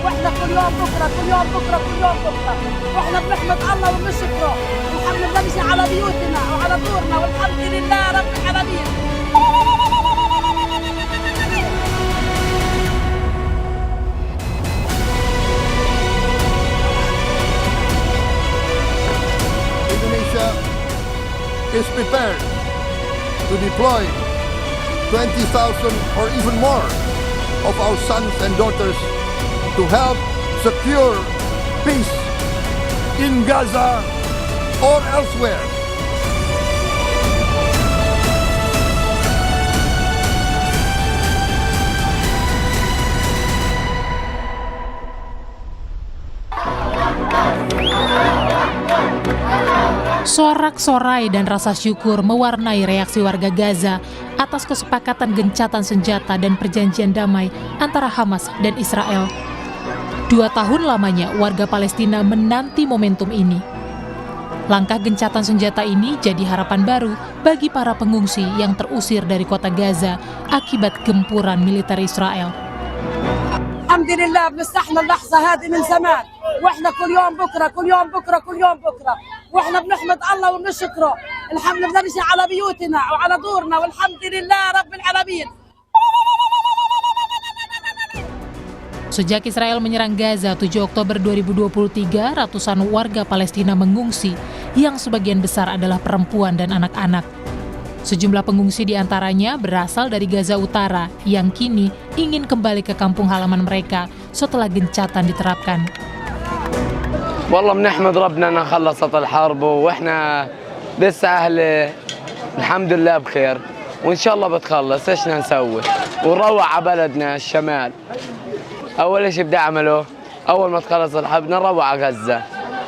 واحنا كل يوم بكره كل يوم بكره كل يوم بكره واحنا بنحمد الله وبنشكره والحمد لله نمشي على بيوتنا وعلى دورنا والحمد لله رب العالمين. Indonesia is prepared to deploy 20,000 or even more of our sons and daughters to help secure peace in Gaza or elsewhere. Sorak-sorai dan rasa syukur mewarnai reaksi warga Gaza atas kesepakatan gencatan senjata dan perjanjian damai antara Hamas dan Israel. 2 tahun lamanya warga Palestina menanti momentum ini. Langkah gencatan senjata ini jadi harapan baru bagi para pengungsi yang terusir dari kota Gaza akibat gempuran militer Israel. Alhamdulillah بنستحمل اللحظة هذه من زمان واحنا كل يوم بكره كل يوم بكره كل يوم بكره واحنا بنحمد الله وبنشكره الحمد لله نمشي على بيوتنا وعلى دورنا والحمد لله رب العالمين. Sejak Israel menyerang Gaza 7 Oktober 2023, ratusan warga Palestina mengungsi, yang sebagian besar adalah perempuan dan anak-anak. Sejumlah pengungsi diantaranya berasal dari Gaza Utara, yang kini ingin kembali ke kampung halaman mereka setelah gencatan diterapkan. والله بنحمد ربنا انها خلصت الحرب واحنا لسه اهل الحمد لله بخير وان شاء الله بتخلص ايش نسوي ونروح على بلدنا الشمال. أول شيء بدي أعمله أول ما تخلص الحرب نروح على غزة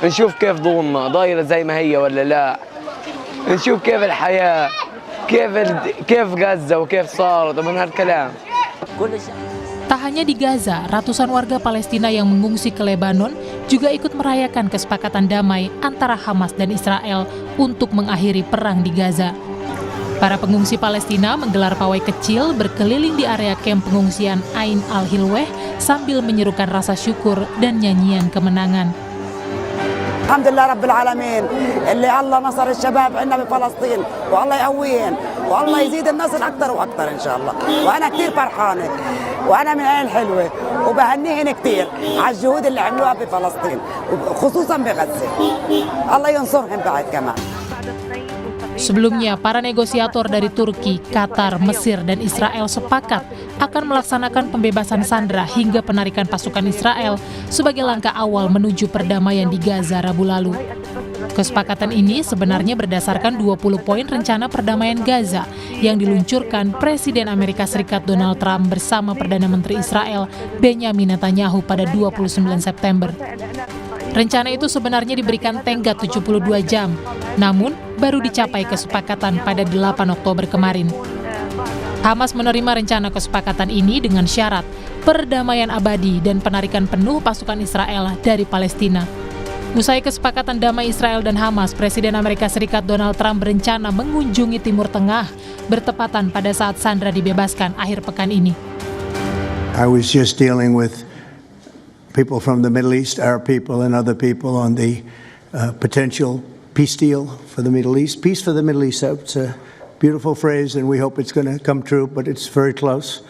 نشوف كيف ضمنا ضايرة زي ما هي ولا لا نشوف كيف الحياة كيف غزة وكيف صارت ومن هالكلام. Tak hanya di Gaza, ratusan warga Palestina yang mengungsi ke Lebanon juga ikut merayakan kesepakatan damai antara Hamas dan Israel untuk mengakhiri perang di Gaza. Para pengungsi Palestina menggelar pawai kecil berkeliling di area kamp pengungsian Ain al-Hilweh sambil menyerukan rasa syukur dan nyanyian kemenangan. Alhamdulillah Rabbil Alamin اللي الله نصر الشباب عندنا بفلسطين والله يقويهم والله يزيد النصر أكثر وأكثر إن شاء الله وأنا كثير فرحانة وأنا من عين الحلوة وبهنيهن كثير على الجهود اللي عملوها بفلسطين خصوصا بغزة الله ينصرهم بعد كمان. Sebelumnya, para negosiator dari Turki, Qatar, Mesir, dan Israel sepakat akan melaksanakan pembebasan sandera hingga penarikan pasukan Israel sebagai langkah awal menuju perdamaian di Gaza Rabu lalu. Kesepakatan ini sebenarnya berdasarkan 20 poin rencana perdamaian Gaza yang diluncurkan Presiden Amerika Serikat Donald Trump bersama Perdana Menteri Israel Benjamin Netanyahu pada 29 September. Rencana itu sebenarnya diberikan tenggat 72 jam, namun baru dicapai kesepakatan pada 8 Oktober kemarin. Hamas menerima rencana kesepakatan ini dengan syarat perdamaian abadi dan penarikan penuh pasukan Israel dari Palestina. Usai kesepakatan damai Israel dan Hamas, Presiden Amerika Serikat Donald Trump berencana mengunjungi Timur Tengah bertepatan pada saat sandera dibebaskan akhir pekan ini. I was just dealing with people from the Middle East, Arab people and other people on the potential peace deal for the Middle East. Peace for the Middle East, it's a beautiful phrase and we hope it's going to come true, but it's very close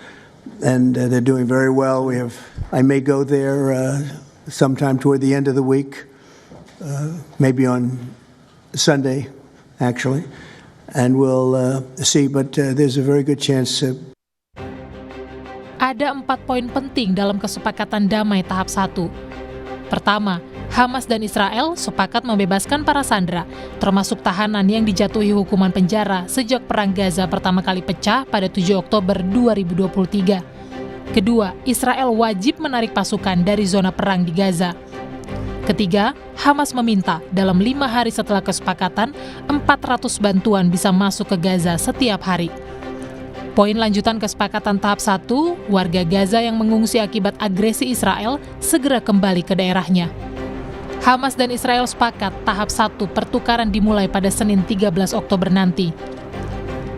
and they're doing very well. I may go there sometime toward the end of the week, maybe on Sunday actually, and we'll see, but there's a very good chance. Ada 4 poin penting dalam kesepakatan damai tahap 1. Pertama, Hamas dan Israel sepakat membebaskan para sandera, termasuk tahanan yang dijatuhi hukuman penjara sejak Perang Gaza pertama kali pecah pada 7 Oktober 2023. Kedua, Israel wajib menarik pasukan dari zona perang di Gaza. Ketiga, Hamas meminta dalam 5 hari setelah kesepakatan, 400 bantuan bisa masuk ke Gaza setiap hari. Poin lanjutan kesepakatan tahap 1, warga Gaza yang mengungsi akibat agresi Israel segera kembali ke daerahnya. Hamas dan Israel sepakat tahap 1 pertukaran dimulai pada Senin 13 Oktober nanti.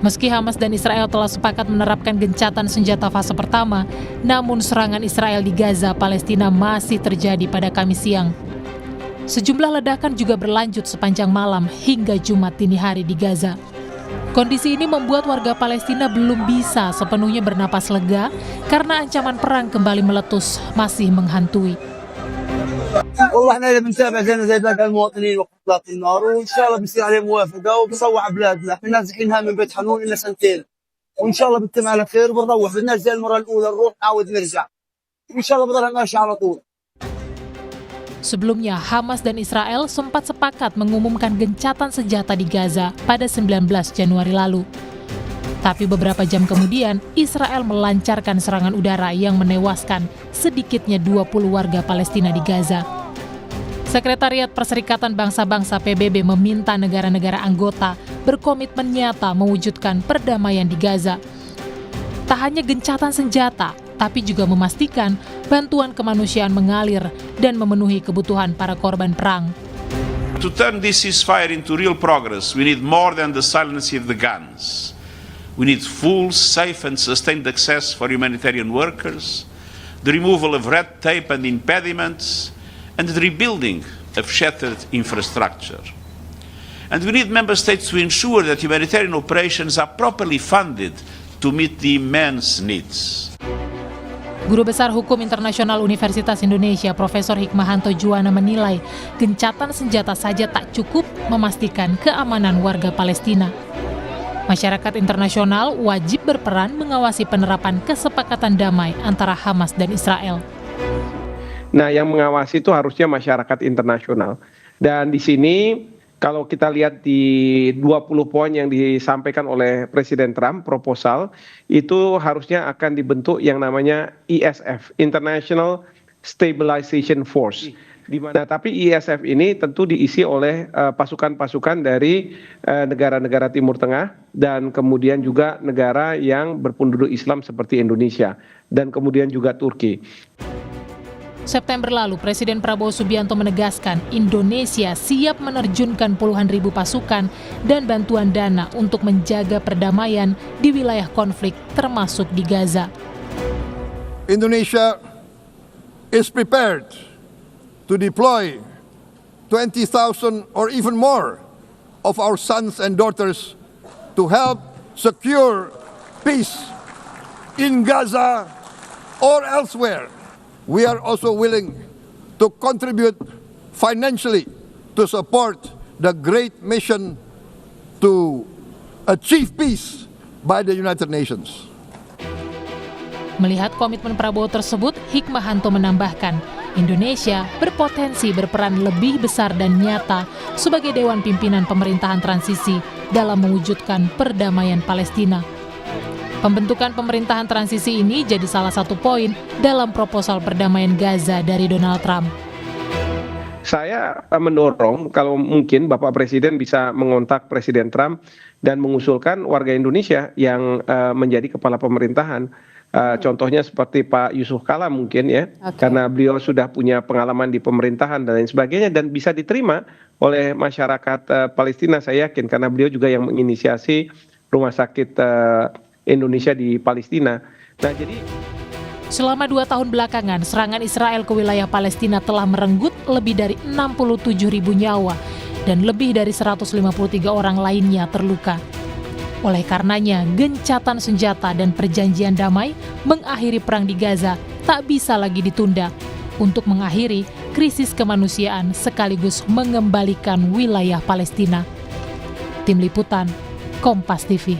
Meski Hamas dan Israel telah sepakat menerapkan gencatan senjata fase pertama, namun serangan Israel di Gaza, Palestina masih terjadi pada Kamis siang. Sejumlah ledakan juga berlanjut sepanjang malam hingga Jumat dini hari di Gaza. Kondisi ini membuat warga Palestina belum bisa sepenuhnya bernapas lega karena ancaman perang kembali meletus masih menghantui. والله احنا اللي بنتابع زينا زي باقي المواطنين وقطات النار وان شاء الله بيصير عليه موافقه وبصوع بلادنا، احنا نازحينها من بيت حنون لنا سنتين وان شاء الله بتتم على خير وبنروح، بدناش زي المره الاولى نروح نعاود نرجع وان شاء الله بضلها ماشي على طول. Sebelumnya, Hamas dan Israel sempat sepakat mengumumkan gencatan senjata di Gaza pada 19 Januari lalu. Tapi beberapa jam kemudian, Israel melancarkan serangan udara yang menewaskan sedikitnya 20 warga Palestina di Gaza. Sekretariat Perserikatan Bangsa-Bangsa PBB meminta negara-negara anggota berkomitmen nyata mewujudkan perdamaian di Gaza. Tak hanya gencatan senjata, tapi juga memastikan bantuan kemanusiaan mengalir dan memenuhi kebutuhan para korban perang. To turn this ceasefire into real progress, we need more than the silencing of the guns. We need full, safe and sustained access for humanitarian workers, the removal of red tape and impediments, and the rebuilding of shattered infrastructure. And we need member states to ensure that humanitarian operations are properly funded to meet the immense needs. Guru Besar Hukum Internasional Universitas Indonesia, Profesor Hikmahanto Juwana menilai gencatan senjata saja tak cukup memastikan keamanan warga Palestina. Masyarakat internasional wajib berperan mengawasi penerapan kesepakatan damai antara Hamas dan Israel. Nah, yang mengawasi itu harusnya masyarakat internasional. Dan di sini kalau kita lihat di 20 poin yang disampaikan oleh Presiden Trump, proposal, itu harusnya akan dibentuk yang namanya ISF, International Stabilization Force. Tapi ISF ini tentu diisi oleh pasukan-pasukan dari negara-negara Timur Tengah dan kemudian juga negara yang berpenduduk Islam seperti Indonesia dan kemudian juga Turki. September lalu, Presiden Prabowo Subianto menegaskan Indonesia siap menerjunkan puluhan ribu pasukan dan bantuan dana untuk menjaga perdamaian di wilayah konflik termasuk di Gaza. Indonesia is prepared to deploy 20,000 or even more of our sons and daughters to help secure peace in Gaza or elsewhere. We are also willing to contribute financially to support the great mission to achieve peace by the United Nations. Melihat komitmen Prabowo tersebut, Hikmahanto menambahkan, Indonesia berpotensi berperan lebih besar dan nyata sebagai Dewan Pimpinan Pemerintahan Transisi dalam mewujudkan perdamaian Palestina. Pembentukan pemerintahan transisi ini jadi salah satu poin dalam proposal perdamaian Gaza dari Donald Trump. Saya mendorong kalau mungkin Bapak Presiden bisa mengontak Presiden Trump dan mengusulkan warga Indonesia yang menjadi kepala pemerintahan. Contohnya seperti Pak Yusuf Kala mungkin ya, karena beliau sudah punya pengalaman di pemerintahan dan lain sebagainya dan bisa diterima oleh masyarakat Palestina, saya yakin, karena beliau juga yang menginisiasi rumah sakit Indonesia di Palestina. Nah, jadi selama 2 tahun belakangan, serangan Israel ke wilayah Palestina telah merenggut lebih dari 67.000 nyawa dan lebih dari 153 orang lainnya terluka. Oleh karenanya, gencatan senjata dan perjanjian damai mengakhiri perang di Gaza tak bisa lagi ditunda untuk mengakhiri krisis kemanusiaan sekaligus mengembalikan wilayah Palestina. Tim Liputan, Kompas TV.